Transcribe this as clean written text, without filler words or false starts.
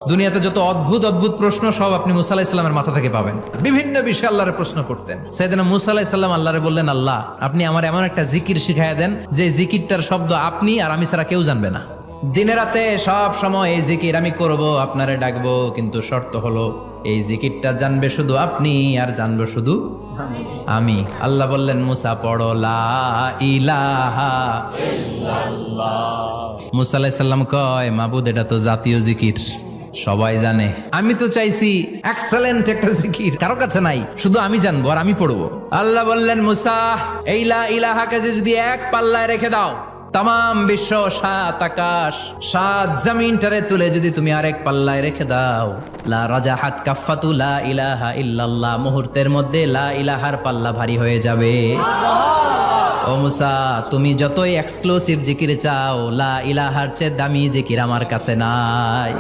দুনিয়াতে যত অদ্ভুত অদ্ভুত প্রশ্ন সব আপনি মুসা আলাইহিস সালামের মাথা থেকে পাবেন। বিভিন্ন বিষয়ে আল্লাহরে প্রশ্ন করতেন। সাইয়েদনা মুসা আলাইহিস সালাম আল্লাহরে বললেন, আল্লাহ আপনি আমার এমন একটা জিকির শিখাইয়া দেন যে জিকিরটার শব্দ আপনি আর আমি ছাড়া কেউ জানবে না। দিনে রাতে সব সময় এই জিকির আমি করব, আপনারে ডাকবো, কিন্তু শর্ত হলো এই জিকিরটা জানবে শুধু আপনি আর জানবো শুধু আমি। আল্লাহ বললেন, মুসা পড়ো লা ইলাহা ইল্লাল্লাহ। মুসা আলাইহিস সালাম কয়, মাবুদ এটা তো জাতীয় জিকির, সবাই জানে। আমি তো চাইছি এক্সেলেন্ট একটা জিকির, কারো কাছে নাই, শুধু আমি জানবো আর আমি পড়বো। আল্লাহ বললেন, মুসা এই লা ইলাহাকে যদি এক পাল্লায় রেখে দাও, তাম বিশ্ব, 7 আকাশ 7 জমিনটারে তুলে যদি তুমি আরেক পাল্লায় রেখে দাও, লা রাজাহাত কাফাতু লা ইলাহা ইল্লাল্লাহ, মুহূর্তের মধ্যে লা ইলাহার পাল্লা ভারী হয়ে যাবে। ও মুসা, তুমি যতই এক্সক্লুসিভ জিকির চাও, লা ইলাহার চেয়ে দামি জিকির আমার কাছে নাই।